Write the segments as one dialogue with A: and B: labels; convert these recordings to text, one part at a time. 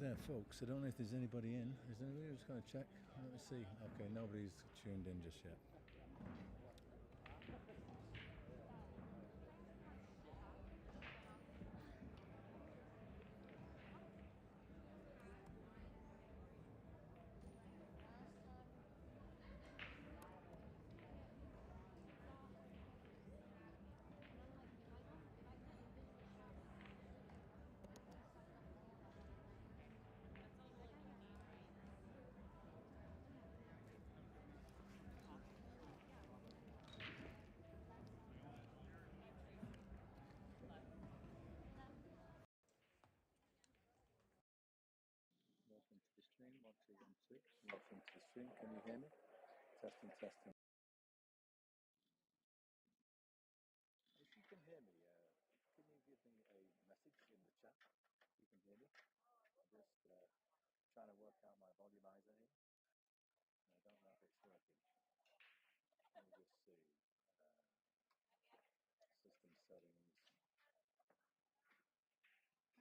A: there, folks. I don't know if there's anybody in. Is there anybody who's going to check? Let me see. Okay, nobody's tuned in just yet. Welcome to the stream. 1 2 1 2. Welcome to the stream. Can you hear me? Testing, testing. If you can hear me, can you give me a message in the chat? You can hear me. I'm just trying to work out my volumizer here. I don't know if it's working. Let me just see. System settings.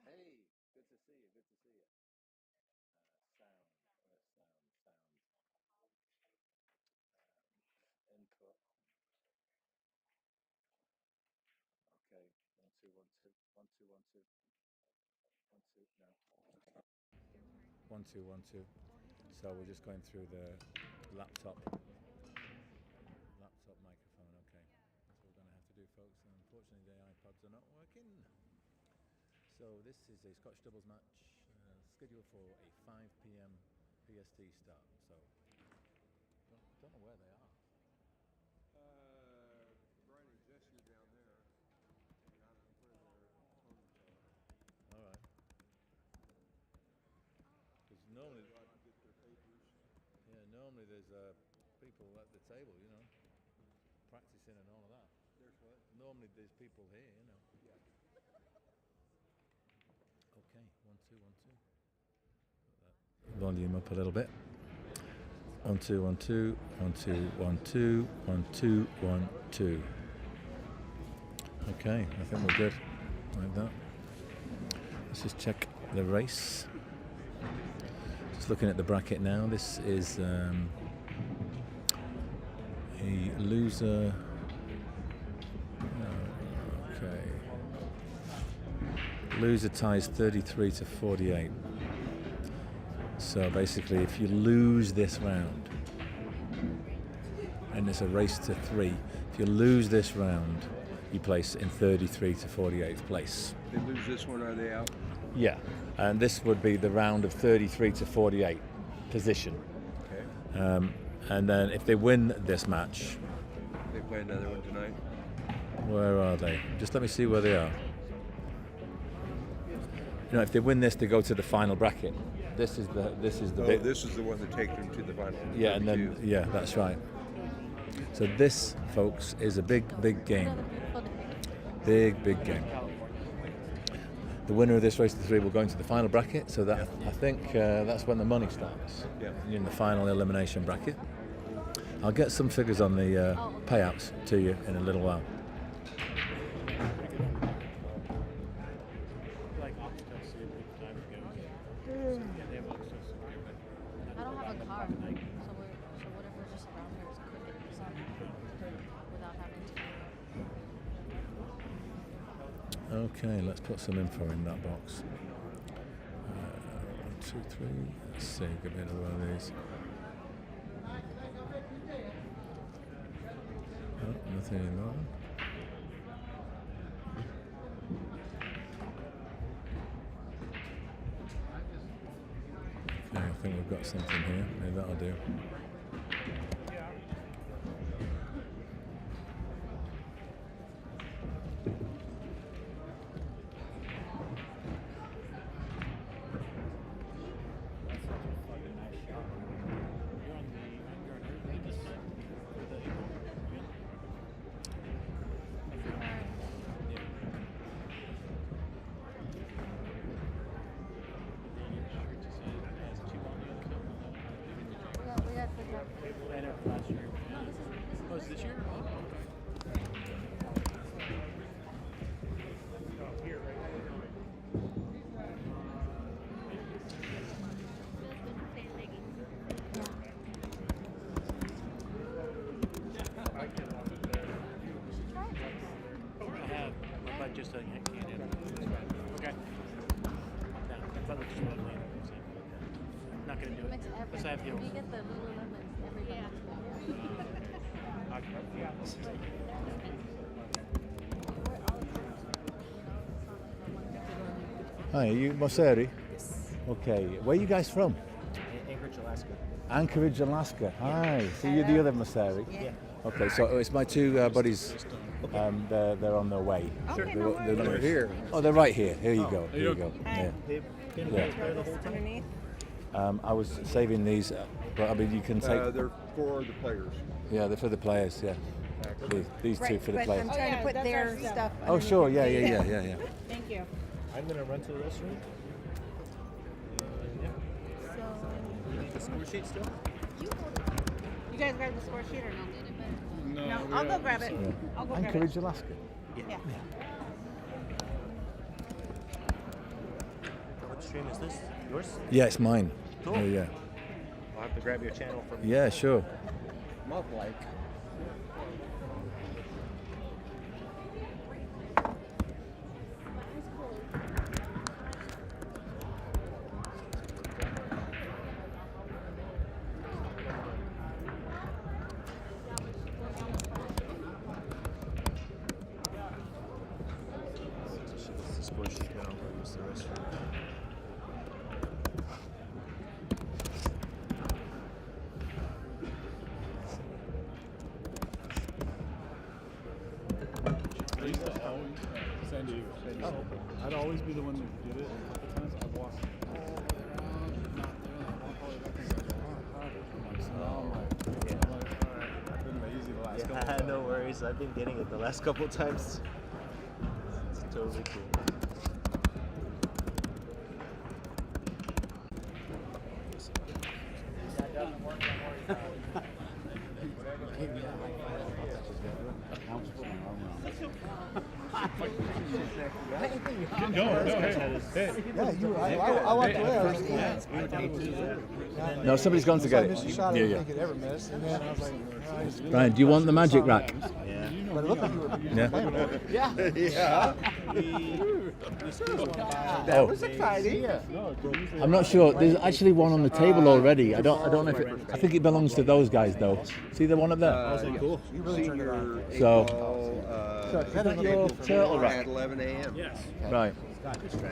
A: Hey, good to see you. Good to see you. Sound. Where's sound? Sound. Input. Okay. 1 2 1 2 1 2 1 2 1 2. No. 1 2 1 2. So we're just going through the laptop microphone. Okay. That's what we're going to have to do, folks. And unfortunately, the iPods are not working. So this is a Scotch doubles match scheduled for a 5 p.m. PST start. So don't know where they are.
B: Brian and Jesse are down there, and I don't know where their opponents are.
A: All right. Because normally,
B: They'll have to get their papers.
A: yeah, normally there's people at the table, you know, practicing and all of that.
B: There's what?
A: Normally there's people here, you know.
B: Yeah.
A: Okay, 1 2 1 2. Volume up a little bit. 1 2 1 2 1 2 1 2 1 2 1 2. Okay, I think we're good like that. Let's just check the race. Just looking at the bracket now. This is a loser. Okay. Loser ties 33 to 48. So basically, if you lose this round, and it's a race to 3, if you lose this round, you place in 33 to 48th place.
B: They lose this one, are they out?
A: Yeah, and this would be the round of 33 to 48 position.
B: Okay.
A: And then if they win this match,
B: They play another one tonight?
A: where are they? Just let me see where they are. You know, if they win this, they go to the final bracket. This is the
B: This is the one that takes them to the final.
A: Yeah, and then yeah, that's right. So this, folks, is a big game. Big game. The winner of this race to 3 will go into the final bracket. So that I think that's when the money starts.
B: Yeah.
A: In the final elimination bracket. I'll get some figures on the payouts to you in a little while.
C: I don't have a car, so whatever just around here is quick without having to.
A: Okay, let's put some info in that box. 1 2 3. Let's see, get rid of one of these. Oh, nothing in that one. Okay, I think we've got something here. Maybe that'll do.
C: We got
D: just a canyon. Okay. No, I thought it was just one lane. Not gonna do it.
C: Mix everything.
D: Unless I have
C: When
D: heels.
C: you get the Lululemons, everybody
E: Hi, are you Moceri? Okay, where are you guys from?
D: Anchorage, Alaska.
E: Anchorage, Alaska. Hi, so you're the other Moceri?
D: Yeah.
E: Okay, so it's my two buddies. They're on their way.
F: Okay,
E: They're
B: They're here.
E: Oh, they're right here. Here you go. Here you go. Yeah.
D: They've been
E: Yeah.
D: there the whole time.
F: Underneath.
E: I was saving these, but I mean you can take.
B: They're for the players.
E: Yeah, they're for the players. Yeah, these two for the
F: but
E: players.
F: I'm trying to put
C: that's
F: their
C: our stuff.
F: stuff.
E: Oh sure, yeah.
F: Thank you.
D: I'm gonna run to the restroom. You need the score sheet still?
F: You guys grab the score sheet or no?
B: No,
F: I'll go grab it.
E: Yeah.
F: I'll go grab
E: Anchorage,
F: it.
E: Alaska.
F: Yeah.
D: What stream is this? Yours?
E: Yeah, it's mine.
D: Cool.
E: Yeah.
D: I'll have to grab your channel from
E: Yeah, sure.
B: Month like.
D: the score sheet now. I'll use the restroom.
G: I used to always San Diego. I'd always be the one that did it. A couple times I walked all the way around, not there, and I walk all the way back and go, oh, harder. So now I'm like, all right, I've been lazy the last couple
D: Yeah,
G: times.
D: no worries. I've been getting it the last couple times. It's totally cool.
H: I walked away.
E: No, somebody's gone to get
H: I missed a
E: it.
H: shot I
E: Yeah,
H: didn't think it ever missed, and then I was like,
E: Brian, do you want the magic rack?
D: Yeah.
H: but it looked like you were
E: Yeah.
H: playing with it.
B: Yeah. That
E: Oh.
B: was exciting.
E: I'm not sure. There's actually one on the table already. I don't know if it. I think it belongs to those guys though. See the one up there?
B: Cool.
H: You really turned it on.
E: So-
H: Is that your
E: turtle rack?
B: At 11 a.m.
G: Yes.
E: Right.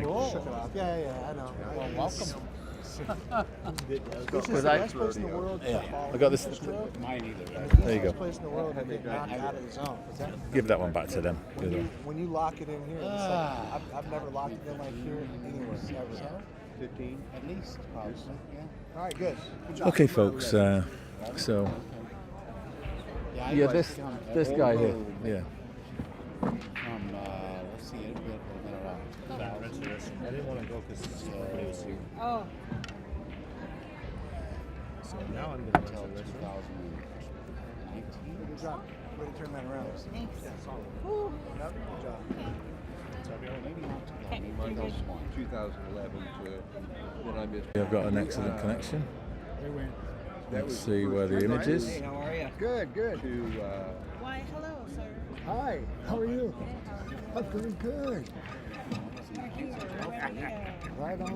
H: Cool. Shook it off. Yeah, I know. Well, welcome. This is
E: Because
H: the best place in the world to
E: Yeah,
H: fall
E: I got this.
H: stroke.
G: Mine either.
E: There you go.
H: Best place in the world to get knocked out of the zone. 'Cause that-
E: Give that one back to them. The
H: When
E: other
H: you,
E: one.
H: when you lock it in here, it's like, I've never locked it in like here anywhere ever.
B: 15.
H: At least, probably. Yeah. All right, good. Good job.
E: Okay, folks. So yeah, this guy here. Yeah.
G: Let's see, it'll be
D: I didn't want to go because nobody was here.
F: Oh,
D: So now I'm going to tell Richard.
H: Good job. Way to turn that around.
F: thanks.
H: Woo. Yep, good job.
B: Mine was 2011 to then I missed.
E: I've got an excellent connection.
B: That
E: Let's
B: was
E: see where the image is.
H: Hey, how are you?
B: Good, good. To
F: Why, hello, sir.
H: Hi, how are you? I'm doing good. Right on.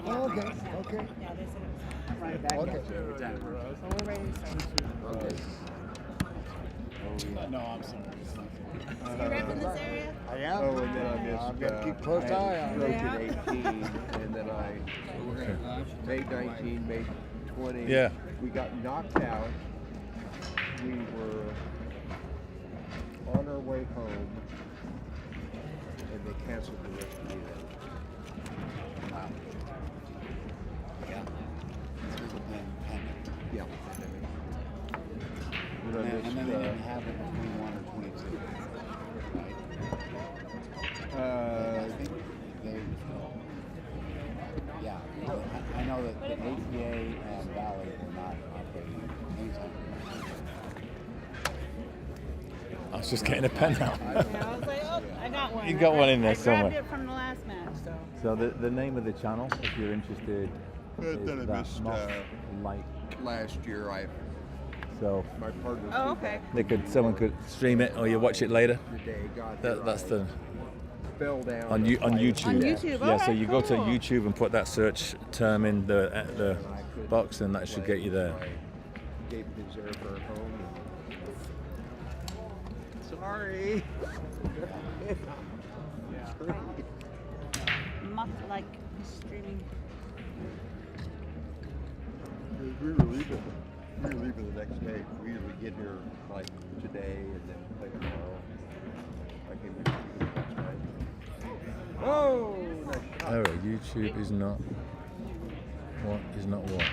H: Oh, okay, okay.
F: Yeah, this is right back.
H: Okay.
F: So we're ready to start.
G: No, I'm sorry.
F: You rep in this area?
H: I am.
B: oh, and then I missed.
H: I'm gonna keep close eye on
B: Broke
H: it.
B: at 18, and then I made 19, made 20.
E: Yeah.
B: We got knocked out. We were on our way home, and they canceled the rest of the event. Yeah. And I missed,
G: And then they didn't have it between 1 or 22. Right? I think they. Yeah. I know that the APA and Valley were not operating anytime.
E: I was just getting a pen out.
F: Yeah, I was like, oh, I got one.
E: You got one in there
F: I
E: somewhere.
F: grabbed it from the last match, so.
E: So the name of the channel, if you're interested, is
B: Then I
E: that
B: missed,
E: Moth Light.
B: Last year I
E: So
B: My partner.
F: Oh, okay.
E: someone could stream it or you watch it later.
B: The day got here,
E: That's the
B: fell down
E: on
B: a flight of
E: YouTube.
F: On
B: steps.
F: YouTube.
E: Yeah, so
F: Okay,
E: you go to
F: cool.
E: YouTube and put that search term in the box, and that should get you there.
B: I gave his airfare home. Sorry.
F: Like streaming.
B: We were leaving the next day. We usually get here like today and then play tomorrow. I came here last night. Oh, nice shot.
E: Error. YouTube is not what.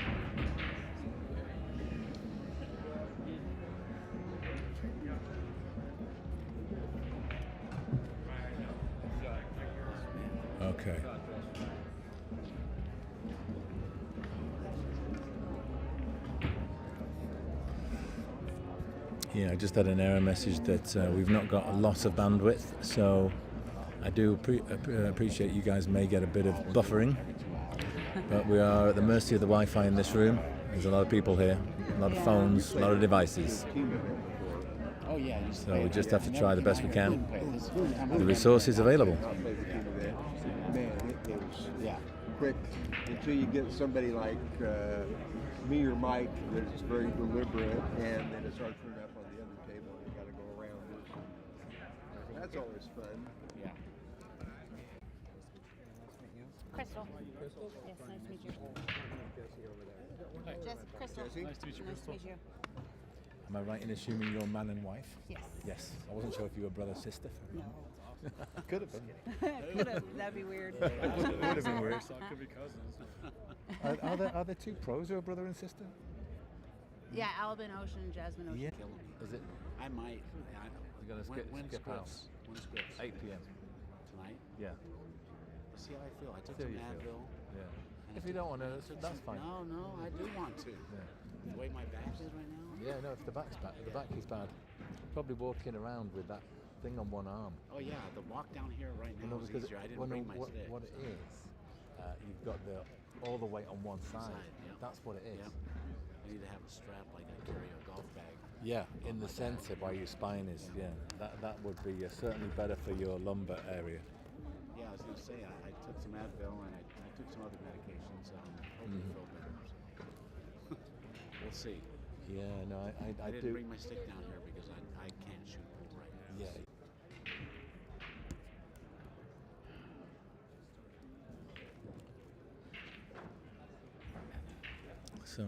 E: Okay. Yeah, I just had an error message that we've not got a lot of bandwidth, so I do appreciate you guys may get a bit of buffering, but we are at the mercy of the Wi-Fi in this room. There's a lot of people here, a lot of phones, a lot of devices.
D: Oh yeah.
E: So we just have to try the best we can. The resources available.
B: Man, it is
D: Yeah.
B: quick until you get somebody like me or Mike that's very deliberate, and then it starts turning up on the other table, and you got to go around this. That's always fun.
D: Yeah.
F: Crystal. Yes, nice to meet you. Crystal.
B: Jesse?
D: Nice to meet you,
F: Nice to
D: Crystal.
F: meet you.
E: Am I right in assuming you're man and wife?
F: Yes.
E: Yes. I wasn't sure if you were brother sister.
F: No.
E: Could have been.
F: That'd be weird.
E: Would have been weird.
G: So it could be cousins.
E: Are there two pros who are brother and sister?
F: Yeah, Alabama Ocean and Jasmine Ocean.
E: Yeah.
D: Kill 'em.
E: Is it?
D: I might. I
E: You're gonna
D: when
E: skip out.
D: scripts? When scripts?
E: 8 p.m.
D: Tonight.
E: Yeah.
D: See how I feel. I took
E: See how
D: some
E: you feel.
D: Advil.
E: Yeah.
D: and
E: If
D: I
E: you
D: took-
E: don't want to,
D: I took
E: that's
D: some-
E: fine.
D: No, I do want to.
E: Yeah.
D: The way my back is right now.
E: Yeah, no, if the back's bad, the back is bad. Probably walking around with that thing on one arm.
D: Oh yeah, the walk down here right now is
E: because
D: easier. I didn't
E: well, no,
D: bring my stick.
E: what it is, you've got all the weight on one side.
D: yeah.
E: That's what it is.
D: Yep. I need to have a strap like I carry a golf bag.
E: Yeah, in the centre where your spine is. Yeah, that would be certainly better for your lumbar area.
D: Yeah, I was gonna say I took some Advil and I took some other medications. Hopefully feel better. So. We'll see.
E: Yeah, no, I
D: didn't
E: do.
D: bring my stick down here because I can't shoot pool right now.
E: Yeah. So,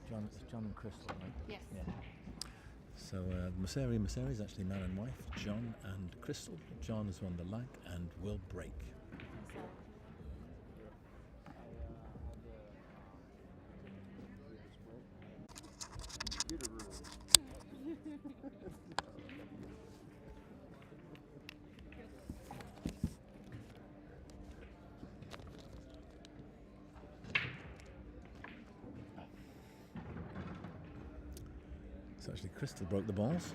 E: John and Crystal, right?
F: Yes.
E: Yeah. So Moceri is actually man and wife, John and Crystal. John has won the lag and will break. So actually Crystal broke the balls.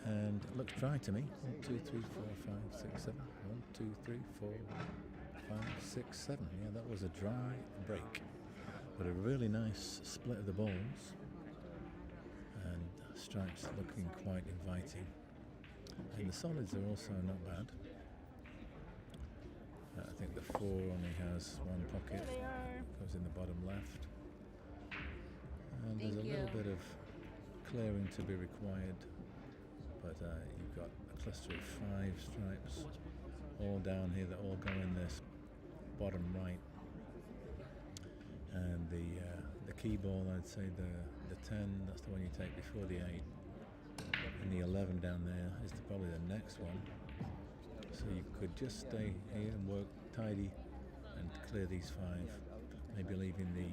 E: And it looks dry to me. 1, 2, 3, 4, 5, 6, 7. 1, 2, 3, 4, 5, 6, 7. Yeah, that was a dry break. But a really nice split of the balls. And stripes looking quite inviting. And the solids are also not bad. I think the 4 only has one pocket.
F: There they are.
E: Goes in the bottom left. And there's
F: Thank
E: a little
F: you.
E: bit of clearing to be required. But you've got a cluster of 5 stripes all down here that all go in this bottom right. And the key ball, I'd say the 10, that's the one you take before the 8. And the 11 down there is probably the next one. So you could just stay here and work tidy and clear these 5. Maybe leaving the,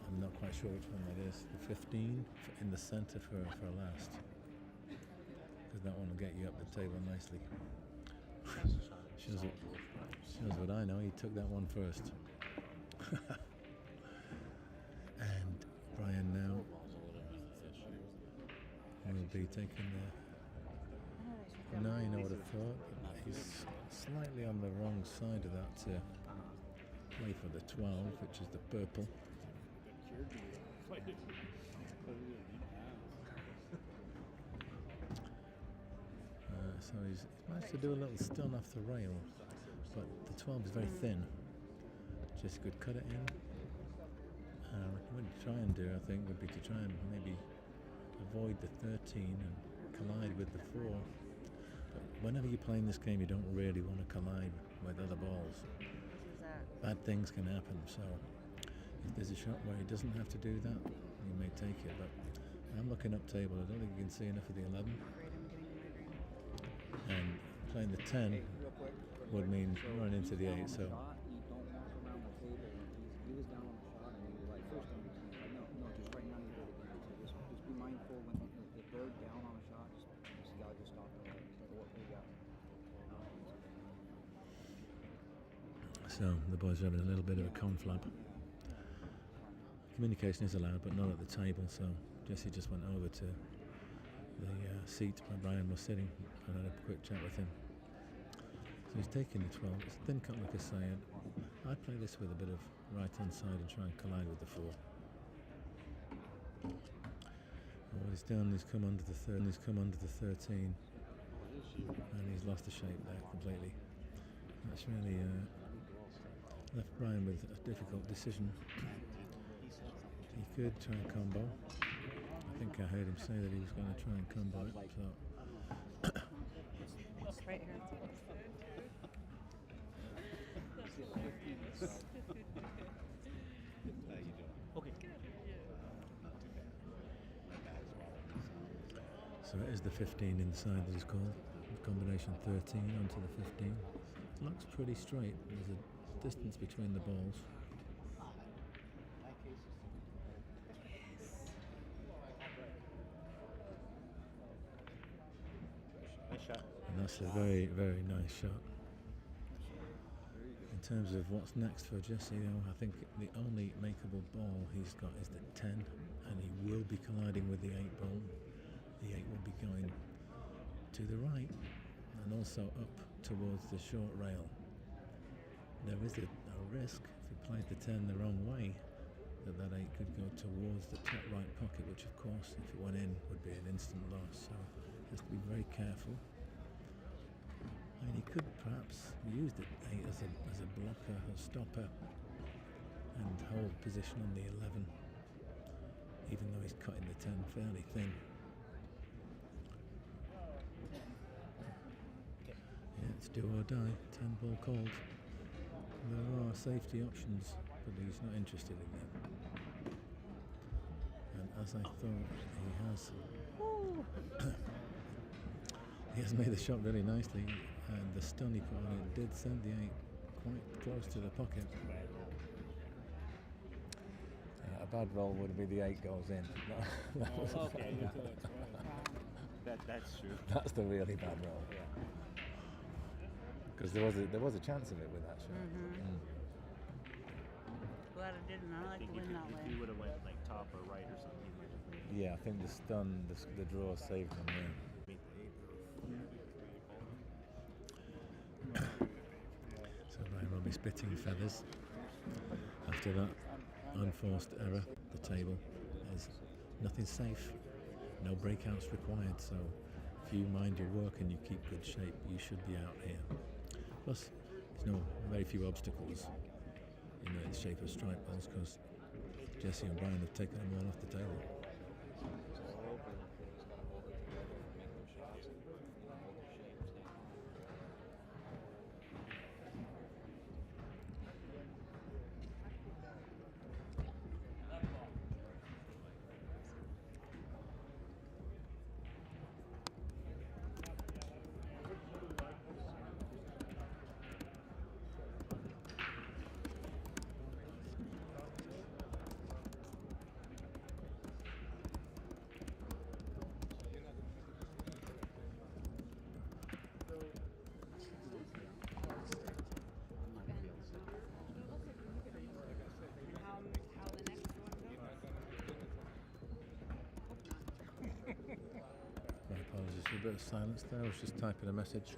E: I'm not quite sure which one that is, the 15 in the center for last. Because that one will get you up the table nicely. Shows what I know, he took that one first. And Brian now will be taking the 9, I would have thought. He's slightly on the wrong side of that to play for the 12, which is the purple. So he's managed to do a little stun off the rail, but the 12 is very thin. Just could cut it in. What he'd try and do, I think, would be to try and maybe avoid the 13 and collide with the 4. But whenever you're playing this game, you don't really want to collide with other balls. Bad things can happen, so if there's a shot where he doesn't have to do that, you may take it. But I'm looking up table, I don't think you can see enough of the 11. And playing the 10 would mean running into the 8, so
I: You don't walk around the table. He was down on the shot, and he was like, first time you can, no, just right now you do it again. So just be mindful when if they're down on a shot, just gotta just stop and what we got.
E: So the boys are having a little bit of a conflab. Communication is allowed, but not at the table, so Jesse just went over to the seat where Brian was sitting and had a quick chat with him. So he's taking the 12. It's a thin cut, like I say. I'd play this with a bit of right hand side and try and collide with the 4. And what he's done is come under the 13, and he's lost the shape there completely. That's really left Brian with a difficult decision. He could try and combo. I think I heard him say that he was going to try and combo it. So
F: Right here.
E: So it is the 15 inside that is called. Combination 13 onto the 15. Looks pretty straight. There's a distance between the balls. And that's a very, very nice shot. In terms of what's next for Jesse, though, I think the only makeable ball he's got is the 10, and he will be colliding with the 8 ball. The 8 will be going to the right and also up towards the short rail. There is a risk if he plays the 10 the wrong way that 8 could go towards the top right pocket, which of course if it went in would be an instant loss, so he has to be very careful. I mean, he could perhaps use the 8 as a blocker, a stopper, and hold position on the 11, even though he's cutting the 10 fairly thin. Yeah, it's do or die, 10 ball called. There are safety options, but he's not interested in them. And as I thought, he has. He has made the shot really nicely, and the stun he put on it did send the 8 quite close to the pocket. A bad roll would be the 8 goes in. That was
D: Okay, yeah. That's true.
E: That's the really bad roll. Because there was a chance of it with that shot.
F: Glad it didn't. I like to win that
D: If
F: way.
D: he would have went like top or right or something, he might have
E: Yeah, I think the stun, the draw saved him. Yeah. So Brian will be spitting feathers after that unforced error. The table is nothing safe, no breakouts required, so if you mind your work and you keep good shape, you should be out here. Plus, there's very few obstacles in the shape of strike balls because Jesse and Brian have taken them all off the table. My apologies for a bit of silence there. I was just typing a message.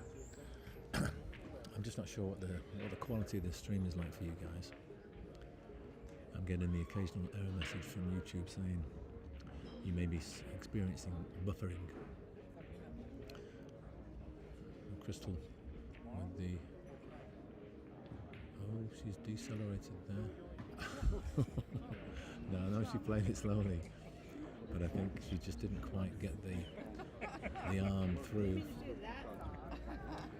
E: I'm just not sure what the quality of this stream is like for you guys. I'm getting the occasional error message from YouTube saying you may be experiencing buffering. Crystal with the... Oh, she's decelerated there. No, I know she played it slowly, but I think she just didn't quite get the arm through.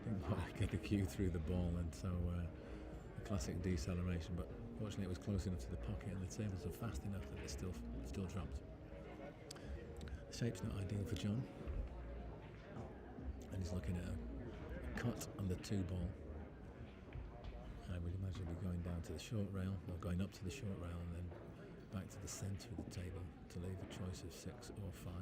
E: Didn't quite get the cue through the ball, and so a classic deceleration. But fortunately, it was close enough to the pocket, and the tables are fast enough that it's still dropped. The shape's not ideal for John, and he's looking at a cut on the 2 ball. I would imagine we're going down to the short rail, or going up to the short rail, and then back to the centre of the table to leave a choice of 6 or 5.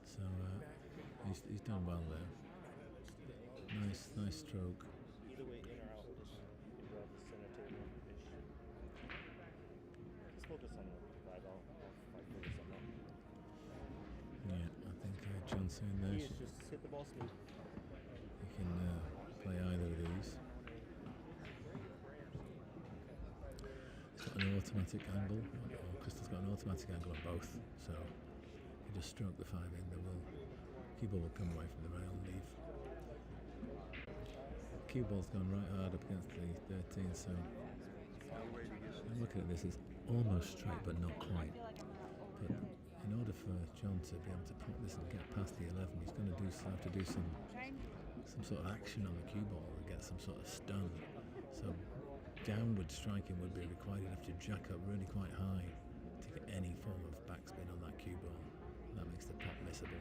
E: So he's done well there. Nice stroke.
H: Either way, in or out, you can grab the center table. Just focus on the drive. I'll fight for you something.
E: Yeah, I think Johnson there.
H: Just hit the ball smooth.
E: You can play either of these. It's got an automatic angle. Crystal's got an automatic angle on both, so if you just stroke the 5 in, the cue ball will come away from the rail and leave. The cue ball's gone right hard up against the 13, so I'm looking at this, it's almost straight but not quite. But in order for John to be able to pop this and get past the 11, he's going to have to do some sort of action on the cue ball and get some sort of stun. So downward striking would be required. You'd have to jack up really quite high to get any form of backspin on that cue ball. That makes the pop missable.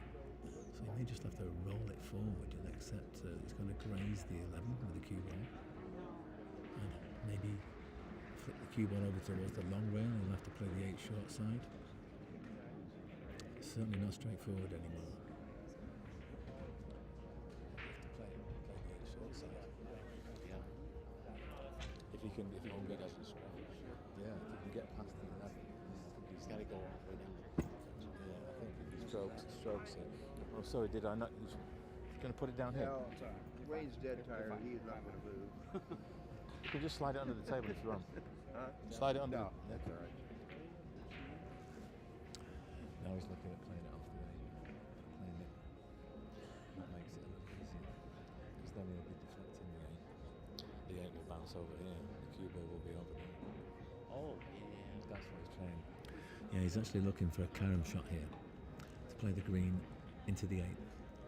E: So you may just have to roll it forward and accept that it's going to graze the 11 with the cue ball, and maybe flip the cue ball over towards the long rail and you'll have to play the 8 short side. It's certainly not straightforward anymore. Play the 8 short side.
G: Yeah. If you can get us to scratch.
E: Yeah, if you can get past the 11.
G: He's got to go all the way down.
E: Yeah, I think if he strokes it. Oh, sorry, did I not? He's going to put it down here.
B: No, Wayne's dead tired. He's not going to move.
E: You can just slide it under the table if you want.
B: Huh?
E: Slide it under.
B: No, that's all right.
E: Now he's looking at playing it off the way. Playing it. That makes it a little easier. Because then he'll be deflecting the 8. The 8 will bounce over here. The cue ball will be over there.
G: Oh, yeah.
E: That's what he's trying. Yeah, he's actually looking for a carom shot here to play the green into the 8,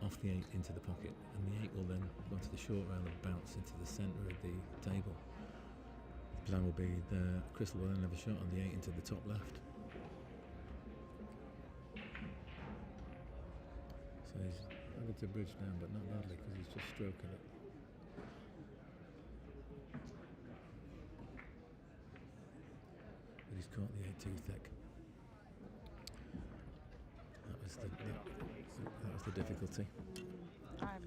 E: off the 8 into the pocket, and the 8 will then go to the short rail and bounce into the centre of the table. The plan will be the Crystal will then have a shot on the 8 into the top left. So he's having to bridge down, but not badly because he's just stroking it. But he's caught the 8 too thick. That was the difficulty.
F: I'm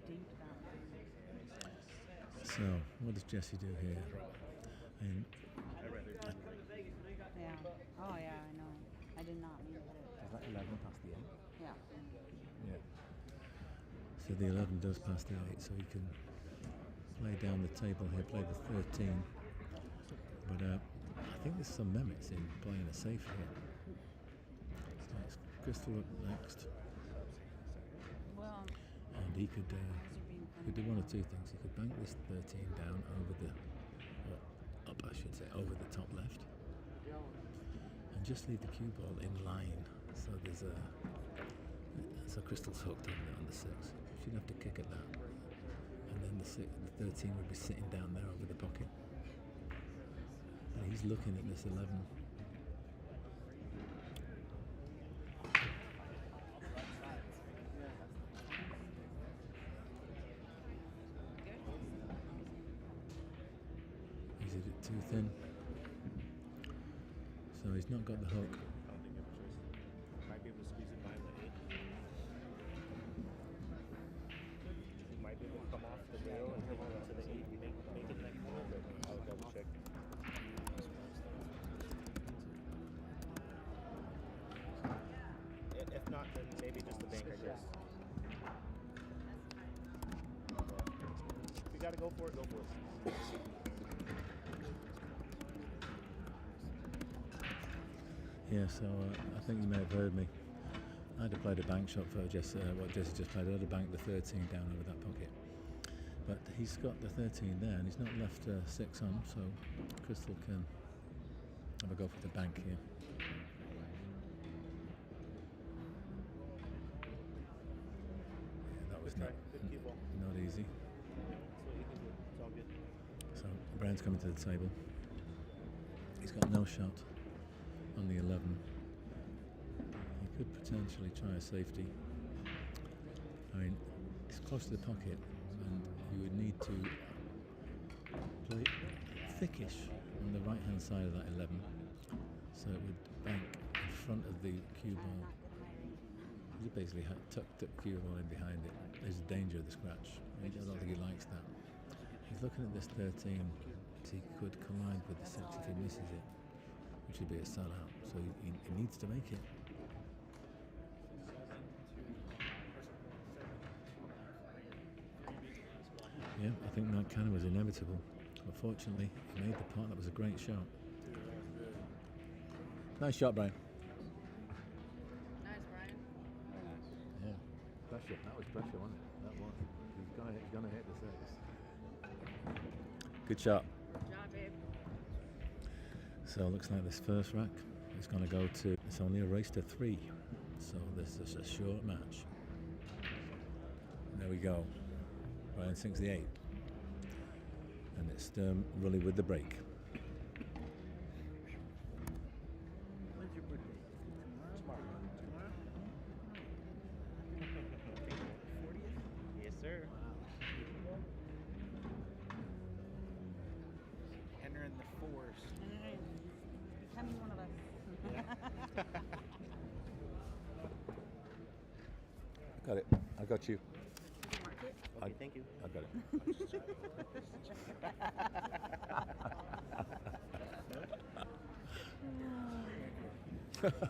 F: deep down.
E: So, what does Jesse do here? And
F: Yeah. Oh yeah, I know. I did not mean to hit it.
E: does that 11 pass the 8?
F: Yeah.
E: Yeah. So the 11 does pass the 8, so he can play down the table here, play the 13. But I think there's some merits in playing a safe here. So it's Crystal up next.
F: Well,
E: And he could do one of two things. He could bank this 13 down over the, or up I should say, over the top left. And just leave the cue ball in line. So there's so Crystal's hooked on the 6. She'd have to kick at that. And then the 13 would be sitting down there over the pocket. And he's looking at this 11. Is it too thin? So he's not got the hook.
H: I don't think you have a choice. Might be able to squeeze it behind the 8. You might be able to come off the rail and come on to the 8 and make it like more, but I would double check. not, then maybe just the bank, I guess. If you gotta go for it, go for it.
E: Yeah, so I think you may have heard me. I'd have played a bank shot for what Jesse just played. I'd have banked the 13 down over that pocket. But he's got the 13 there, and he's not left 6 on, so Crystal can have a go for the bank here. Yeah, that was not easy.
H: It's all good.
E: So Brian's coming to the table. He's got no shot on the 11. He could potentially try a safety. I mean, it's close to the pocket, and you would need to play thickish on the right hand side of that 11, so it would bank in front of the cue ball. You basically tucked the cue ball in behind it. There's a danger of the scratch. I don't think he likes that. He's looking at this 13. He could collide with the 6 if he misses it, which would be a sellout. So he needs to make it. Yeah, I think that kind of was inevitable. But fortunately, he made the pot. That was a great shot. Nice shot, Brian.
F: Nice, Brian.
E: Yeah, pressure. That was pressure, wasn't it? That was. He's gonna hit the 6. Good shot.
F: Good job, babe.
E: So it looks like this first rack is going to go to. It's only a race to 3, so this is a short match. There we go. Brian sinks the 8, and it's Sturm Wroolie with the break.
H: When's your birthday? Tomorrow. Tomorrow? 40th? Yes, sir. Entering the 4s.
F: Becoming one of us.
E: Got it. I got you.
H: Okay, thank you.
E: I got it.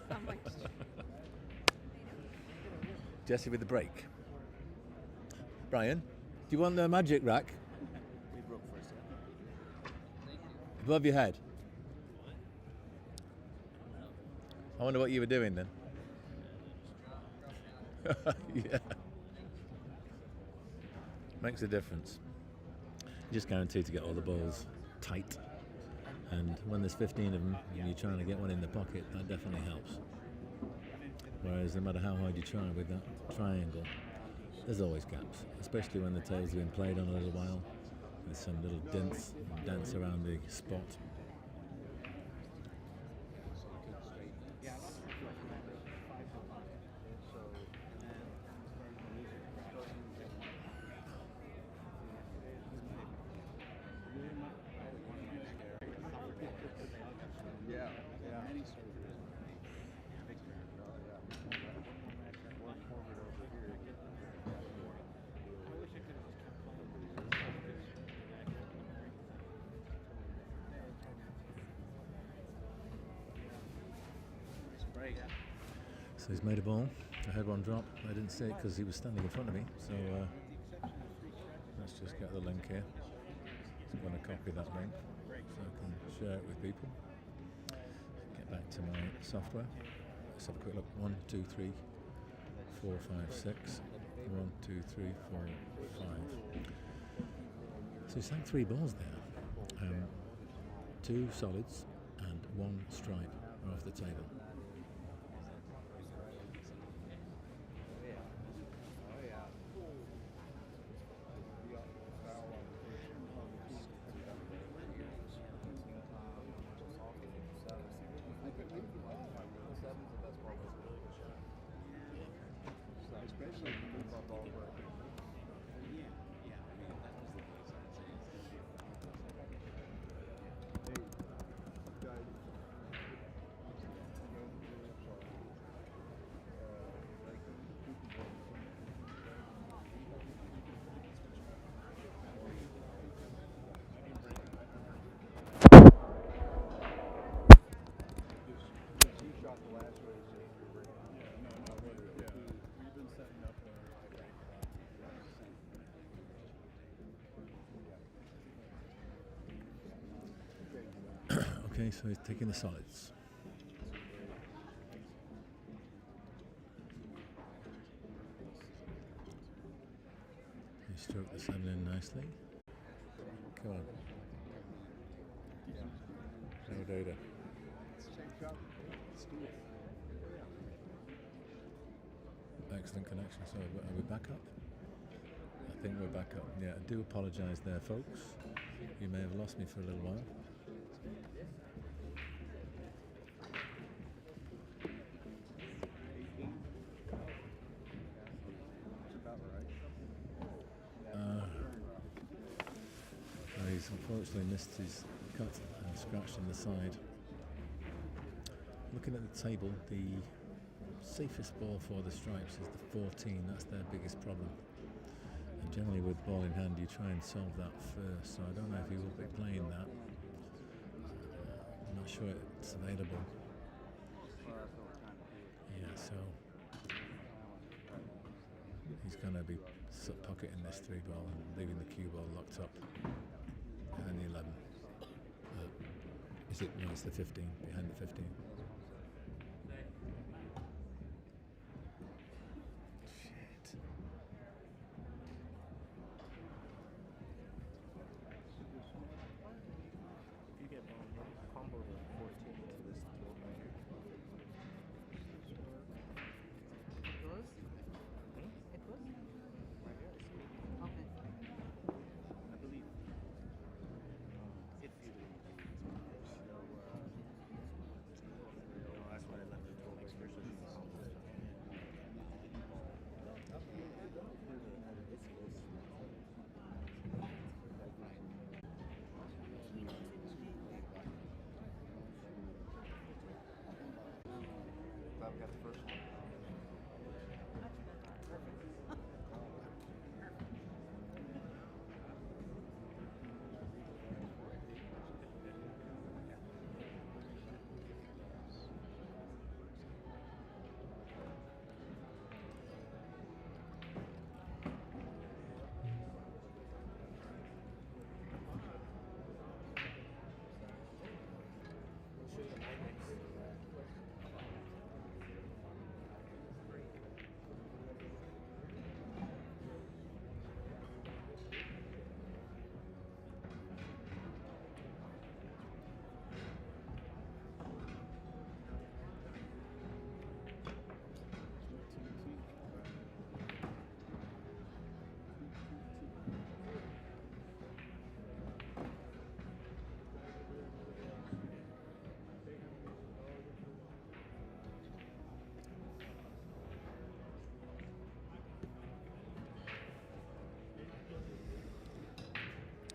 F: I'm like,
E: Jesse with the break. Brian, do you want the magic rack
H: We broke for a second.
E: above your head? I wonder what you were doing then. Yeah. Makes a difference. You're just guaranteed to get all the balls tight. And when there's 15 of them and you're trying to get one in the pocket, that definitely helps. Whereas no matter how hard you try with that triangle, there's always gaps, especially when the tail's been played on a little while. There's some little dents around the spot. So he's made a ball. I heard one drop. I didn't see it because he was standing in front of me. So let's just get the link here. I'm going to copy that link so I can share it with people. Get back to my software. Let's have a quick look. 1, 2, 3, 4, 5, 6. 1, 2, 3, 4, 5. So he's had 3 balls there. 2 solids and 1 stripe are off the table. Okay, so he's taking the solids. He stroked the 7 in nicely. Come on. No data. Excellent connection. So are we back up? I think we're back up. Yeah, I do apologise there, folks. You may have lost me for a little while. He's unfortunately missed his cut and scratched in the side. Looking at the table, the safest ball for the Stripes is the 14. That's their biggest problem. And generally with ball in hand you try and solve that first, so I don't know if he will be playing that. I'm not sure it's available. Yeah, so he's going to be pocketing this 3 ball and leaving the cue ball locked up behind the 11. Is it? No, it's the 15, behind the 15.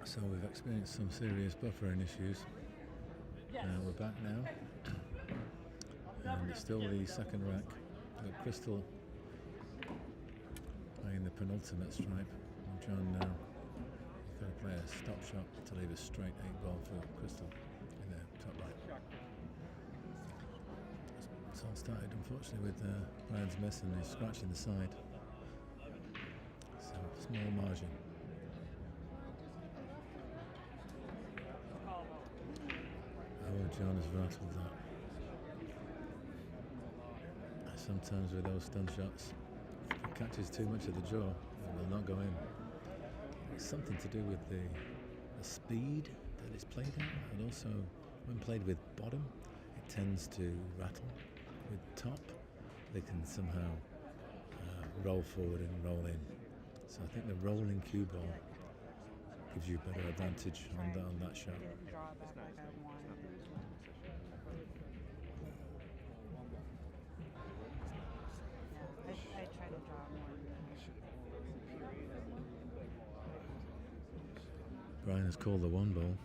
E: So we've experienced some serious buffering issues. We're back now, and it's still the second rack. We've got Crystal playing the penultimate stripe. And John now, he's got to play a stop shot to leave a straight 8 ball for Crystal in the top right. It's all started unfortunately with Brian's miss and he's scratching the side. So small margin. Oh, John has rattled that. Sometimes with those stun shots, if it catches too much of the jaw, it will not go in. It's something to do with the speed that it's played at, and also when played with bottom, it tends to rattle. With top, they can somehow roll forward and roll in. So I think the rolling cue ball gives you better advantage on that shot.
F: I try to draw more.
E: Brian has called the 1 ball.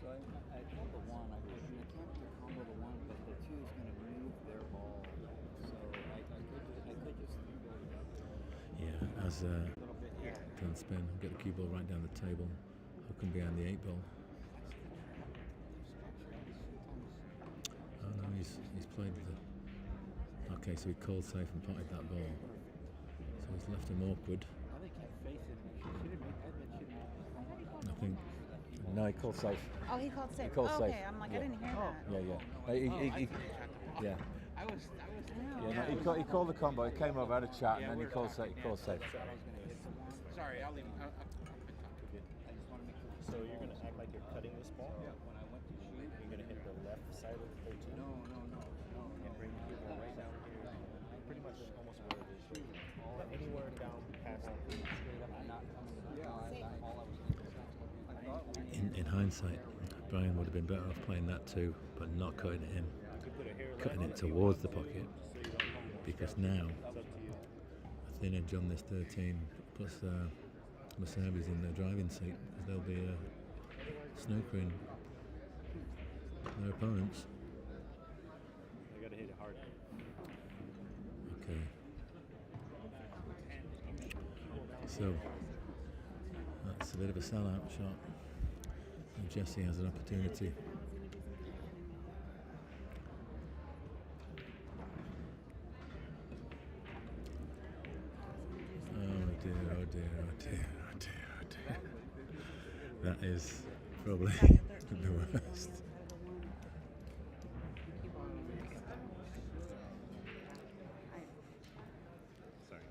I: So I called the 1. I can't combo the 1, but the 2 is going to move their ball. So I could just.
E: Yeah, as can spin, get the cue ball right down the table, hook him behind the 8 ball. Oh no, he's played the. Okay, so he called safe and potted that ball. So he's left him awkward. I think No, he called safe.
F: Oh, he called safe.
E: called
F: Oh,
E: safe.
F: okay, I'm like,
E: Yeah.
F: I didn't hear that.
E: Yeah, yeah. Yeah.
I: I was
E: Yeah, no, he called the combo. He came over, had a chat, and then he called safe.
I: Sorry, I'll leave. I'll talk to you. I just want to make sure.
J: So you're going to act like you're cutting this ball?
I: Yeah. When I went to shoot,
J: You're going to hit the left side of the 13?
I: No.
J: And bring the cue ball right down here. Pretty much almost where it is right now. Anywhere down past the
I: Straight up, not coming to the all I was thinking.
E: In hindsight, Brian would have been better off playing that too, but not cutting it in. Cutting it towards the pocket, because now a thin edge on this 13 plus Moceri's in the driving seat, because they'll be snookering their opponents.
J: You got to hit it hard.
E: Okay. So that's a bit of a sellout shot. And Jesse has an opportunity. Oh dear. That is probably the worst.
J: Sorry.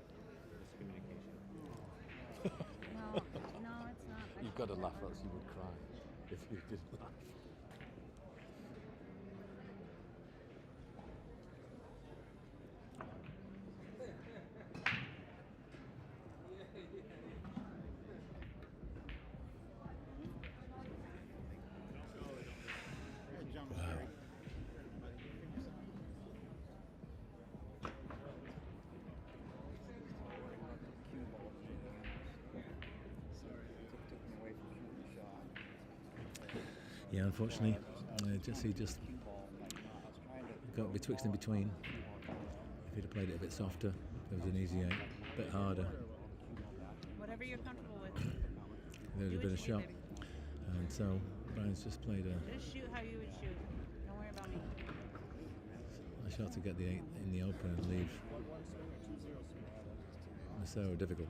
J: Miscommunication.
F: No, it's not.
E: You've got to laugh, else you would cry if you didn't laugh. Yeah, unfortunately, Jesse just got betwixt and between. If he'd have played it a bit softer, there was an easy 8, a bit harder.
F: Whatever you're comfortable with.
E: There was a
F: Do
E: bit
F: what
E: of
F: you
E: shot.
F: do,
E: And so Brian's just played
F: Just shoot how you would shoot. Don't worry about me.
E: a shot to get the 8 in the open and leave Moceri difficult.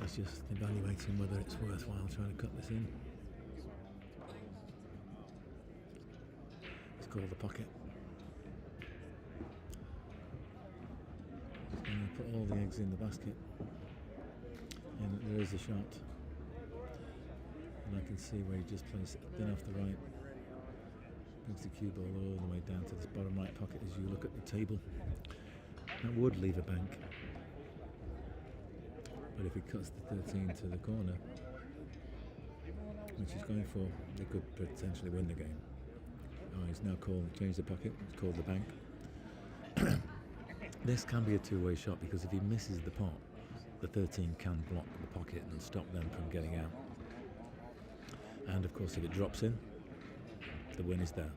E: He's just evaluating whether it's worthwhile trying to cut this in. He's called the pocket. He's going to put all the eggs in the basket. And there is a shot. And I can see where he just plays it thin off the right. Brings the cue ball all the way down to this bottom right pocket as you look at the table. That would leave a bank. But if he cuts the 13 to the corner, which he's going for, they could potentially win the game. Oh, he's now changed the pocket, it's called the bank. This can be a two-way shot, because if he misses the pot, the 13 can block the pocket and stop them from getting out. And of course, if it drops in, the win is there.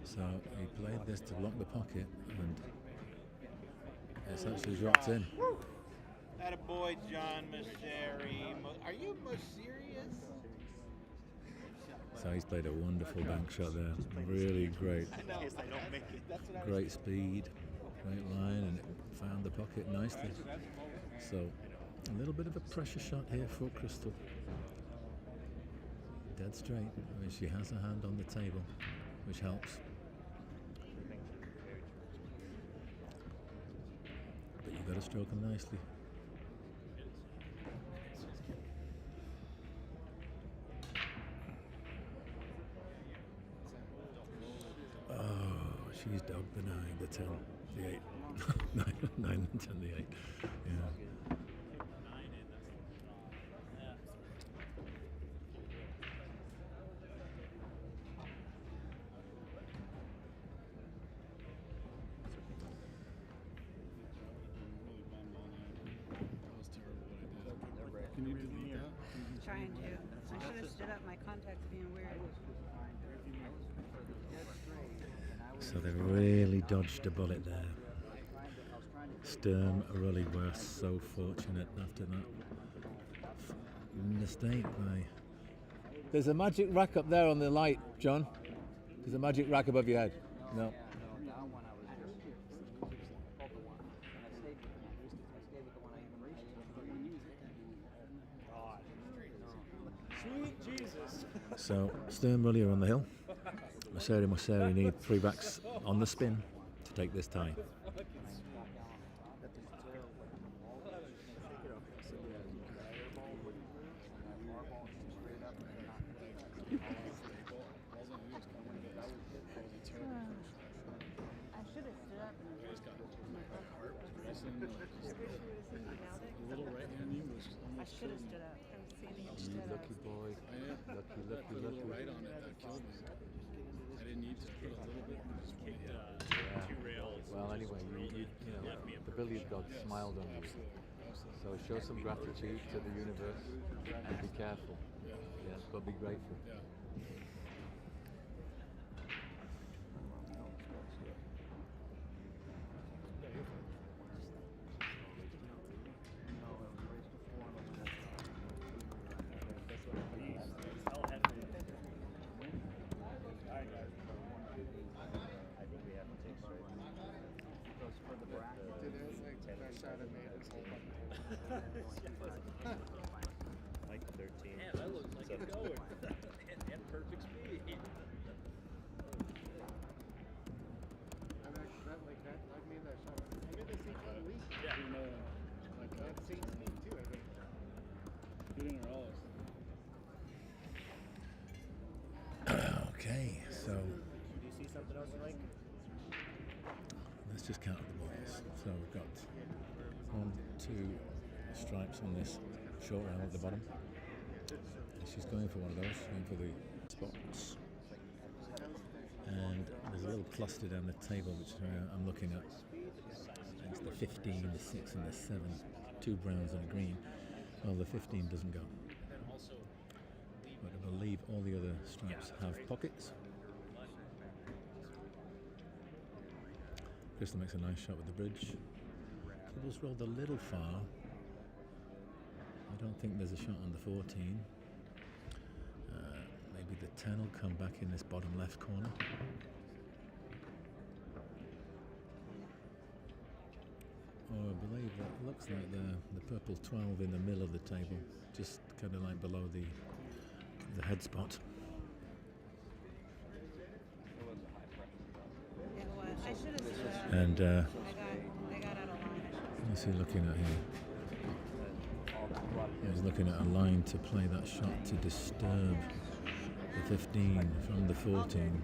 E: So he played this to block the pocket, and it's actually dropped in.
K: Attaboy, John Moceri. Are you serious?
E: So he's played a wonderful bank shot there. Really great. Great speed, great line, and it found the pocket nicely. So a little bit of a pressure shot here for Crystal. Dead straight. I mean, she has her hand on the table, which helps. But you've got to stroke them nicely. Oh, she's dogged the 9, the 10, the 8. 9 and 10, the 8. Yeah.
G: Can you delete that?
F: Trying to. I should have stood up. My contact's being weird.
E: So they really dodged a bullet there. Sturm Wroolie were so fortunate after that mistake by... There's a magic rack up there on the light, John. There's a magic rack above your head. No.
G: Sweet Jesus.
E: So Sturm Wroolie are on the hill. San Diego Moceri need 3 backs on the spin to take this tie.
C: I should have stood up.
G: The little right hand knee was
F: I
G: almost
F: should have stood up. I was standing up
E: You
F: stood up.
E: lucky boy. Lucky,
G: that
E: lucky,
G: little
E: lucky.
G: right on it that killed me. I didn't need to put a little bit. I just went in.
E: Well, anyway, you know, the billiard god smiled on you. So show some gratitude to the universe and be careful. Yeah, but be grateful.
G: Yeah.
J: Like 13.
K: Man, that looks like it's going. and perfect speed.
H: I made that shot. I made the same shot at least.
G: Yeah. You know, like that.
H: Same speed too, I think.
G: Shooting her all.
E: Okay, so
J: Do you see something else you like?
E: let's just count the balls. So we've got 1, 2 stripes on this short rail at the bottom. She's going for one of those, going for the spots. And there's a little cluster down the table which I'm looking at. It's the 15, the 6 and the 7. 2 browns and a green. Well, the 15 doesn't go. But I believe all the other stripes have pockets. Crystal makes a nice shot with the bridge. Couples rolled a little far. I don't think there's a shot on the 14. Maybe the 10 will come back in this bottom left corner. Oh, I believe that looks like the purple 12 in the middle of the table, just kind of like below the head spot.
F: It was. I should have stood up.
E: And
F: I got out of line.
E: what's he looking at here? He's looking at a line to play that shot to disturb the 15 from the 14.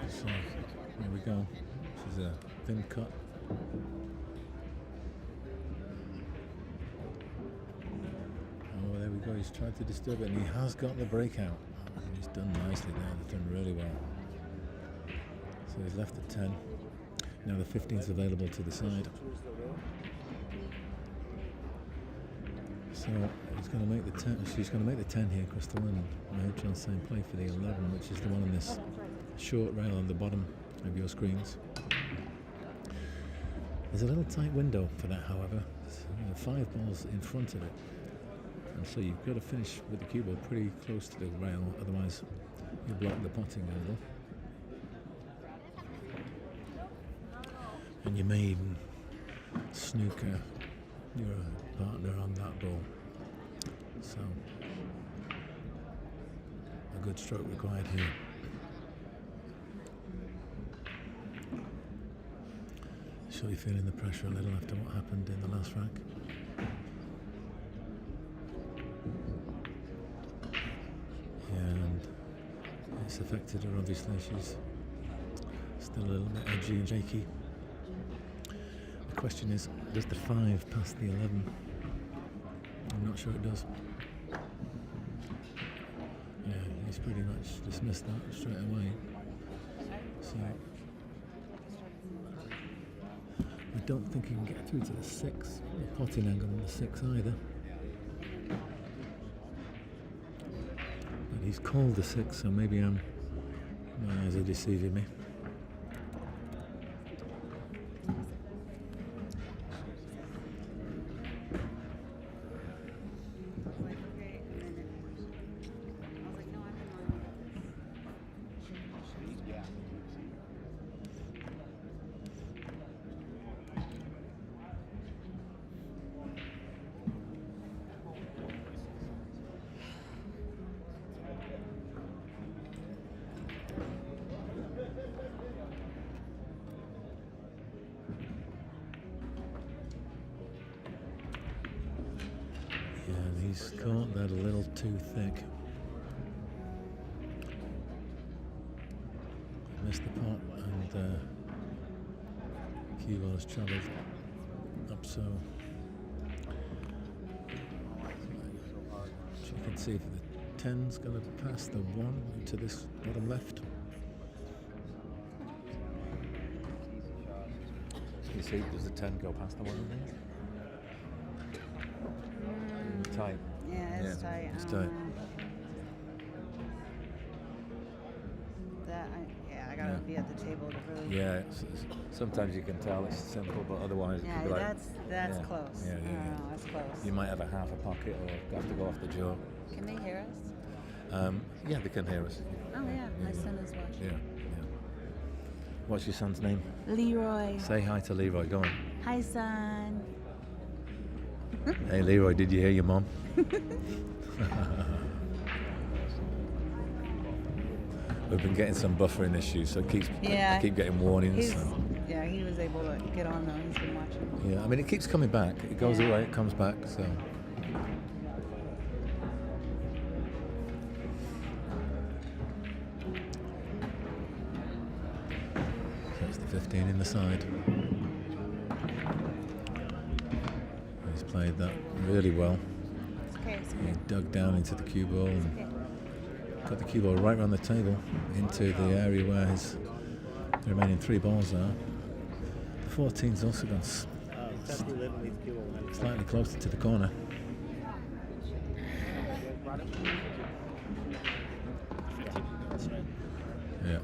E: So here we go. This is a thin cut. Oh, there we go. He's tried to disturb it, and he has got the breakout. Oh, he's done nicely there. He's done really well. So he's left the 10. Now the 15 is available to the side. So he's going to make the 10. She's going to make the 10 here, Crystal, and I hope John's saying play for the 11, which is the one on this short rail on the bottom of your screens. There's a little tight window for that, however. There's 5 balls in front of it, and so you've got to finish with the cue ball pretty close to the rail, otherwise you block the potting angle. And you may even snooker your partner on that ball. So a good stroke required here. Sure, you're feeling the pressure a little after what happened in the last rack. And it's affected her, obviously. She's still a little bit edgy and shaky. The question is, does the 5 pass the 11? not sure it does. Yeah, he's pretty much dismissed that straight away. So I don't think he can get through to the 6, the potting angle on the 6 either. But he's called the 6, so maybe my eyes are deceiving me. He's caught that a little too thick. Missed the pot, and cue ball has travelled up, so you can see if the 10's going to pass the 1 into this bottom left. You see, does the 10 go past the 1 in there? Tight.
F: Yeah, it's tight.
E: It's tight.
F: I gotta be at the table to really.
E: Yeah, sometimes you can tell it's simple, but otherwise it
F: Yeah,
E: could be like,
F: that's close.
E: Yeah.
F: That's close.
E: You might have a half a pocket or have to go off the jaw.
F: Can they hear us?
E: Yeah, they can hear us.
F: Oh yeah, my son is watching.
E: Yeah. What's your son's name?
F: Leroy.
E: Say hi to Leroy. Go on.
F: Hi, son.
E: Hey Leroy, did you hear your mom? We've been getting some buffering issues, so I keep getting warnings.
F: Yeah, he was able to get on though. He's been watching.
E: Yeah, I mean it keeps coming back. It goes away, it comes back. So. That's the 15 in the side. He's played that really well. He dug down into the cue ball and got the cue ball right around the table into the area where the remaining 3 balls are. The 14's also gone slightly closer to the corner. Yeah.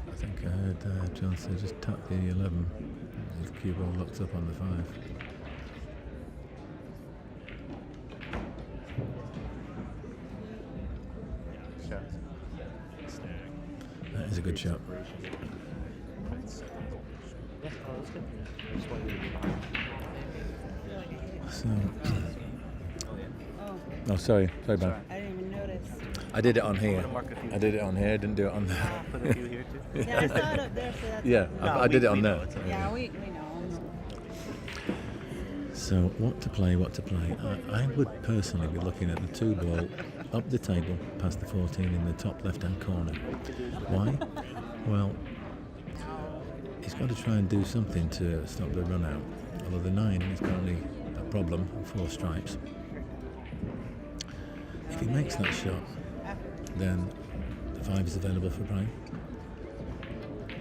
E: I think I heard John say just tap the 11. His cue ball looks up on the 5. That is a good shot. So, oh, sorry, Ben.
F: I didn't even notice.
E: I did it on here. I didn't do it on there.
F: Yeah, I saw it up there. So that's
E: Yeah, I did it on there.
F: Yeah, we know.
E: So what to play? I would personally be looking at the 2 ball up the table past the 14 in the top left-hand corner. Why? Well, he's got to try and do something to stop the run out. Although the 9 is currently a problem, 4 stripes. If he makes that shot, then the 5 is available for Brian.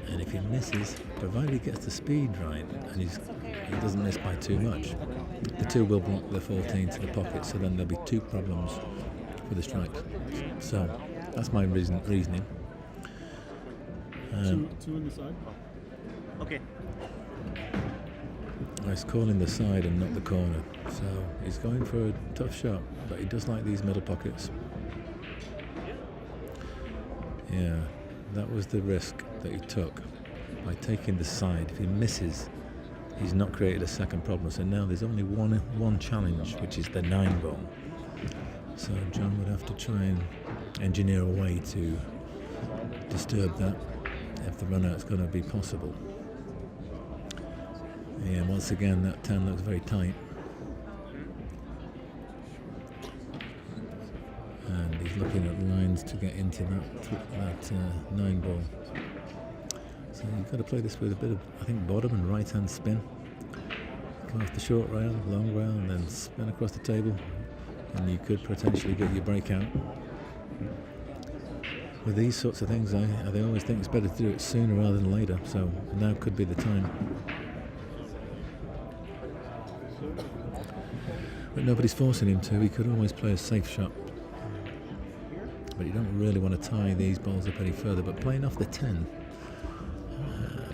E: And if he misses, provided he gets the speed right and he doesn't miss by too much, the 2 will block the 14 to the pocket, so then there'll be 2 problems for the stripes. So that's my reasoning.
G: 2 in the side.
J: Okay.
E: He's calling the side and not the corner, so he's going for a tough shot, but he does like these middle pockets. Yeah, that was the risk that he took by taking the side. If he misses, he's not created a second problem, so now there's only one challenge, which is the 9 ball. So John would have to try and engineer a way to disturb that if the run out's going to be possible. Yeah, once again that 10 looks very tight, and he's looking at lines to get into that 9 ball. So you've got to play this with a bit of, I think, bottom and right hand spin. Come off the short rail, long rail, and then spin across the table, and you could potentially get your breakout. With these sorts of things, I always think it's better to do it sooner rather than later, so now could be the time. But nobody's forcing him to. He could always play a safe shot. But you don't really want to tie these balls up any further. But playing off the 10,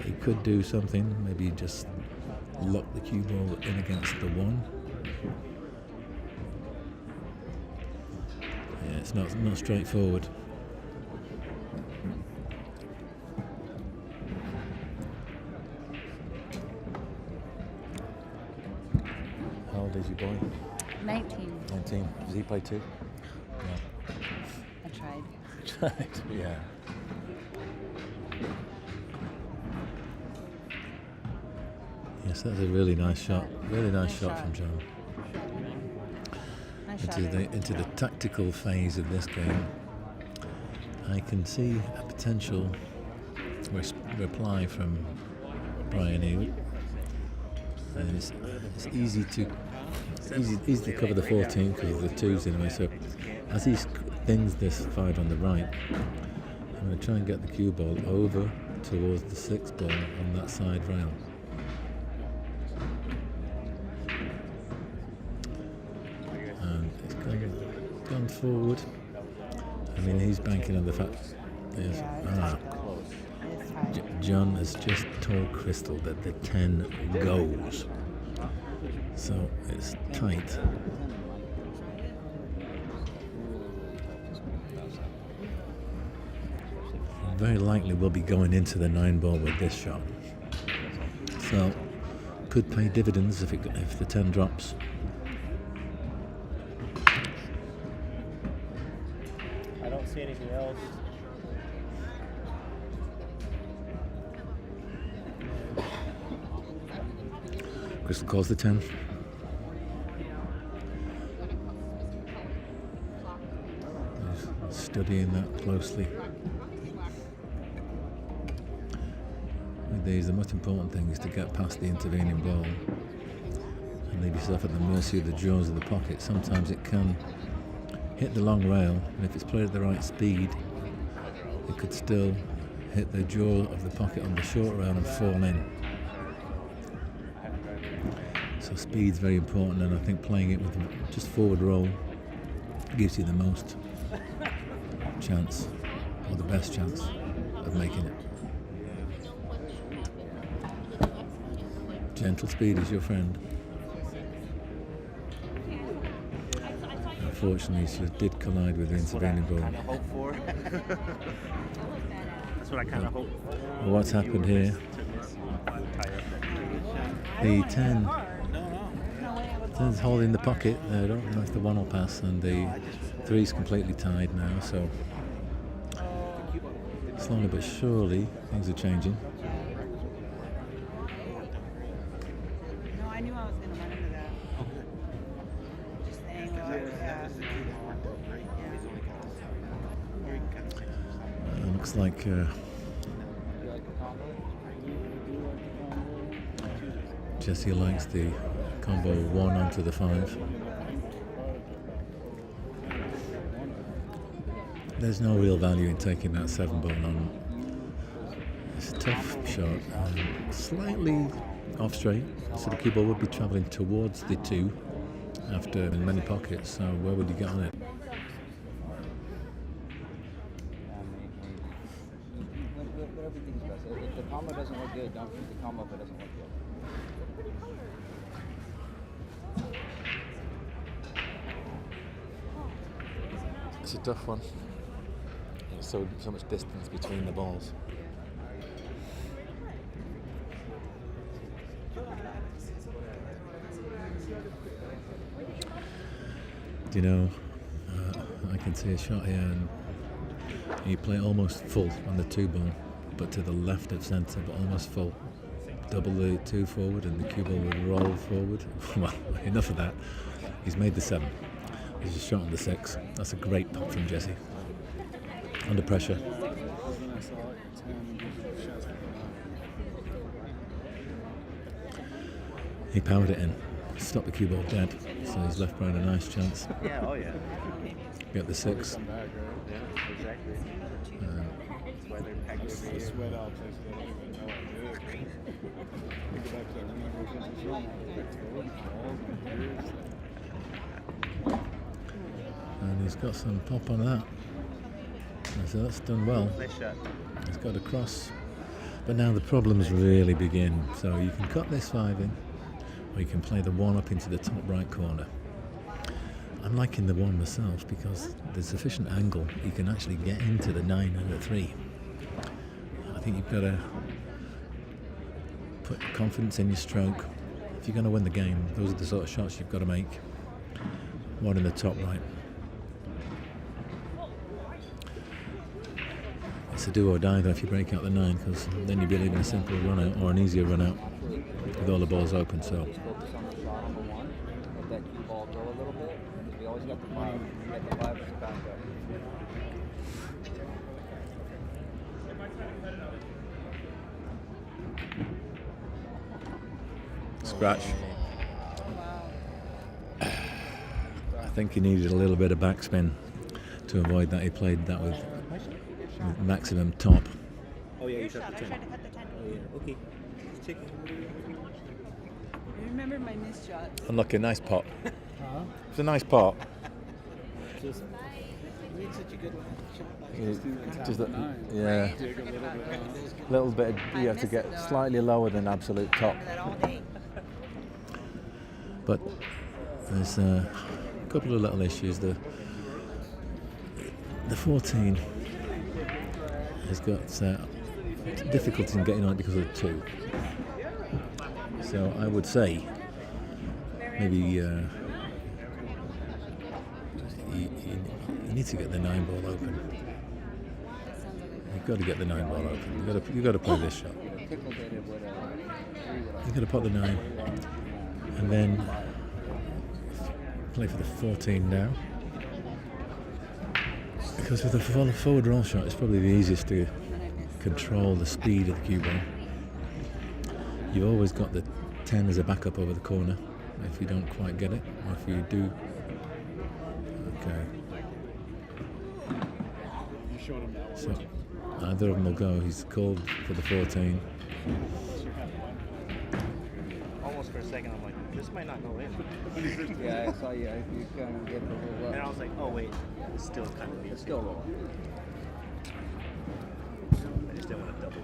E: he could do something. Maybe just lock the cue ball in against the 1. Yeah, it's not straightforward. How old is your boy?
C: 19.
E: 19. Does he play too? Yeah.
C: I tried.
E: Tried, yeah. Yes, that's a really nice shot. Really nice shot from John.
C: Nice shot.
E: Into the tactical phase of this game, I can see a potential reply from Brian here. And it's easy to cover the 14 because of the 2s anyway. So as he thins this 5 on the right, I'm going to try and get the cue ball over towards the 6 ball on that side rail. And it's gone forward. I mean, he's banking on the fact. John has just told Crystal that the 10 goes. So it's tight. Very likely we'll be going into the 9 ball with this shot. So could pay dividends if the 10 drops.
J: I don't see anything else.
E: Crystal calls the 10. He's studying that closely. With these, the most important thing is to get past the intervening ball and leave yourself at the mercy of the jaws of the pocket. Sometimes it can hit the long rail, and if it's played at the right speed, it could still hit the jaw of the pocket on the short rail and fall in. So speed's very important, and I think playing it with just forward roll gives you the most chance, or the best chance, of making it. Gentle speed is your friend. Unfortunately, she did collide with the intervening ball.
J: That's what I kind of hope for.
E: Well, what's happened here? The 10 is holding the pocket. I don't know if the 1 will pass, and the 3's completely tied now. So slowly but surely, things are changing.
F: No, I knew I was going to run into that. Just saying,
E: Looks like Jesse likes the combo 1 onto the 5. There's no real value in taking that 7 ball on. It's a tough shot, slightly off straight, so the cue ball would be travelling towards the 2 after many pockets, so where would you get on it?
I: Whatever you think is best. If the combo doesn't look good, don't keep the combo if it doesn't look good.
E: It's a tough one. There's so much distance between the balls. Do you know, I can see a shot here, and you play almost full on the 2 ball, but to the left of centre, but almost full. Double the 2 forward, and the cue ball will roll forward. Well, enough of that. He's made the 7. He's a shot on the 6. That's a great pop from Jesse. Under pressure. He powered it in, stopped the cue ball dead, so he's left Brian a nice chance.
J: Yeah, oh yeah.
E: Get the 6.
G: Come back, right?
J: Yeah, exactly. That's why they're packed every
G: The
J: year.
G: sweat out place that I didn't even know I did. Think back to that remote against the show,
E: And he's got some pop on that. So that's done well.
J: Nice shot.
E: He's got a cross. But now the problems really begin. So you can cut this 5 in, or you can play the 1 up into the top right corner. I'm liking the 1 myself because there's sufficient angle. You can actually get into the 9 and the 3. I think you've got to put confidence in your stroke. If you're going to win the game, those are the sort of shots you've got to make. 1 in the top right. It's a do or die though if you break out the 9, because then you'd be leaving a simple run out or an easier run out with all the balls open. So
I: Focus on the shot on the 1. Let that cue ball go a little bit. We always got the 5. We got the 5 as a backup.
E: scratch. I think he needed a little bit of backspin to avoid that. He played that with maximum top.
J: Oh yeah, you shot the 10. Oh yeah, okay. Just checking.
F: I remember my missed shots.
E: Unlucky, nice pot. It's a nice pot.
J: Just made such a good shot.
E: Just yeah. Little bit. You have to get slightly lower than absolute top. But there's a couple of little issues. The 14 has got difficulty in getting on it because of the 2. So I would say maybe you need to get the 9 ball open. You've got to get the 9 ball open. You've got to play this shot. You've got to put the 9 and then play for the 14 now. Because with the forward roll shot, it's probably the easiest to control the speed of the cue ball. You've always got the 10 as a backup over the corner if you don't quite get it, or if you do. Okay. So either of them will go. He's called for the 14.
J: Almost for a second, I'm like, this might not go in.
I: Yeah, I saw you. You kind of get the whole
J: And I was like, oh wait, it's still kind of neat.
I: It's still rolling.
J: I just didn't want to double.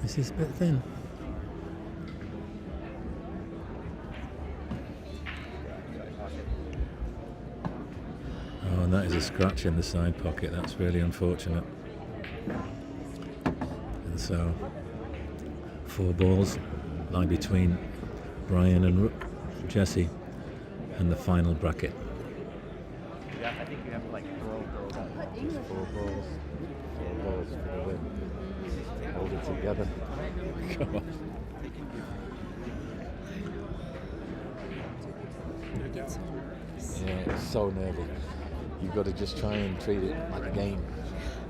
E: This is a bit thin. Oh, and that is a scratch in the side pocket. That's really unfortunate. And so 4 balls lie between Brian and Jesse and the final bracket.
J: Yeah, I think you have to like throw that.
E: Just 4 balls. 4 balls for the win. Hold it together. Come on. Yeah, it's so nervy. You've got to just try and treat it like a game,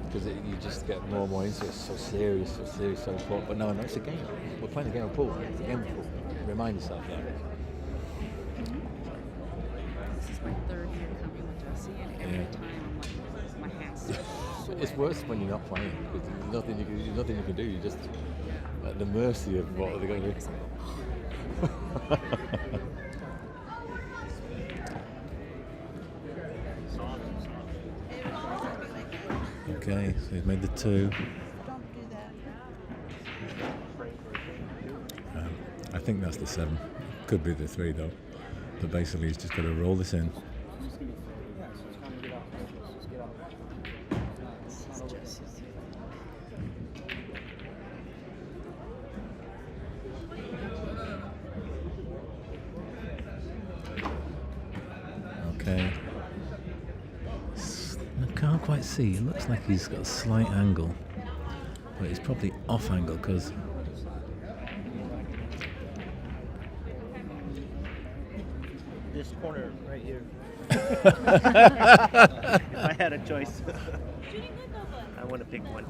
E: because you just get more and more into it. It's so serious, so important. But no, it's a game. We're playing a game of pool. It's a game of pool. Remind yourself that.
C: This is my 3rd year coming with Jesse, and every time I'm like, my hands.
E: It's worse when you're not playing, because there's nothing you can do. You're just at the mercy of what they're going to do. Okay, so he's made the 2. I think that's the 7. Could be the 3 though. But basically he's just got to roll this in. Okay. I can't quite see. It looks like he's got a slight angle, but he's probably off angle because
J: This corner right here. If I had a choice, I want to pick one.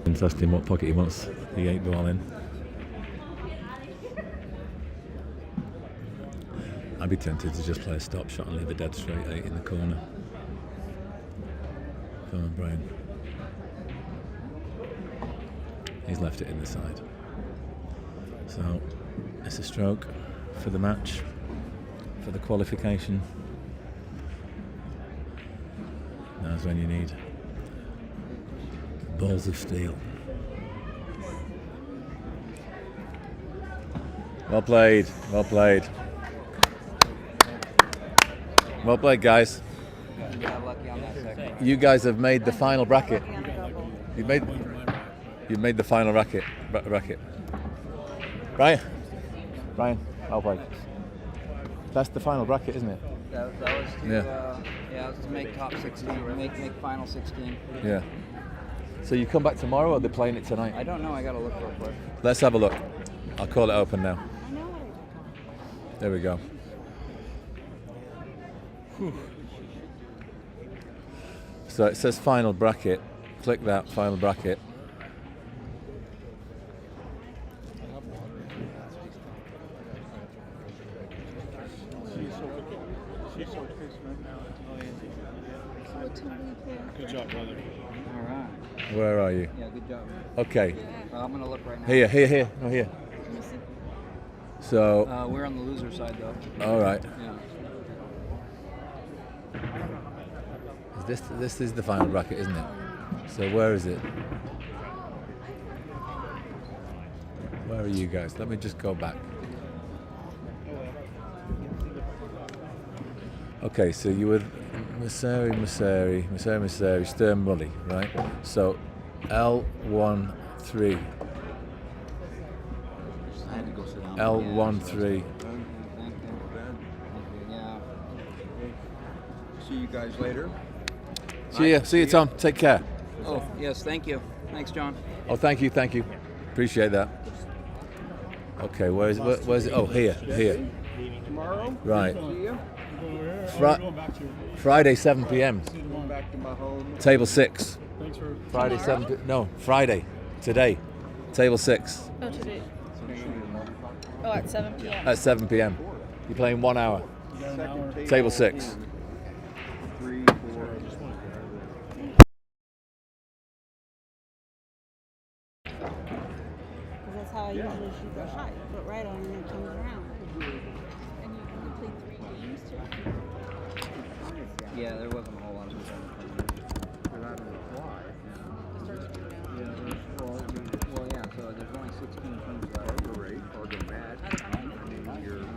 E: And asked him what pocket he wants the 8 ball in. I'd be tempted to just play a stop shot and leave a dead straight 8 in the corner. Come on, Brian. He's left it in the side. So it's a stroke for the match, for the qualification. Now's when you need balls of steel. Well played, well played. Well played, guys. You guys have made the final bracket. You've made the final bracket. Brian, well played. That's the final bracket, isn't it?
I: That was to, that was to make top 16, make final 16.
E: Yeah. So you come back tomorrow, or they're playing it tonight?
I: I don't know. I gotta look real quick.
E: Let's have a look. I'll call it open now. There we go. Whew. So it says final bracket. Click that final bracket.
G: Good job, brother.
I: All right.
E: Where are you?
I: Yeah, good job.
E: Okay.
I: I'm gonna look right now.
E: Here. No, here. So.
I: We're on the loser side, though.
E: All right.
I: Yeah.
E: This is the final bracket, isn't it? So where is it? Where are you guys? Let me just go back. Okay, so you were Moceri, Sturm, Wroolie, right? So L13.
I: I had to go sit down.
E: L13.
I: Yeah.
B: See you guys later.
E: See you, Tom. Take care.
I: Oh, yes, thank you. Thanks, John.
E: Oh, thank you. Appreciate that. Okay, where's it? Oh, here.
B: Tomorrow?
E: Right.
B: See you.
E: Friday, 7 p.m.
B: Going back to my home.
E: Table 6.
G: Thanks for
E: Friday, 7 No, Friday. Today. Table 6.
C: Oh, today. Oh, at 7 p.m.
E: At 7 p.m. You're playing 1 hour. Table 6.
B: 3, 4.
F: Because that's how I usually shoot the shot. You put right on and it comes around.
C: And you played 3 games too?
I: Yeah, there wasn't a whole lot of Well, yeah, so there's only 16 teams left.
B: Or the match.
I: I don't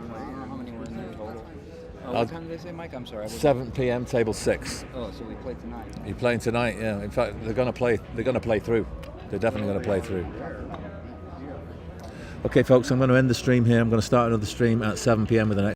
I: know how many were in there total.
E: What
I: time did they say, Mike? I'm sorry.
E: 7 p.m. Table 6.
I: Oh, so we play tonight.
E: You're playing tonight, yeah. In fact, they're going to play through. They're definitely going to play through. Okay, folks, I'm going to end the stream here. I'm going to start another stream at 7 p.m. with the next.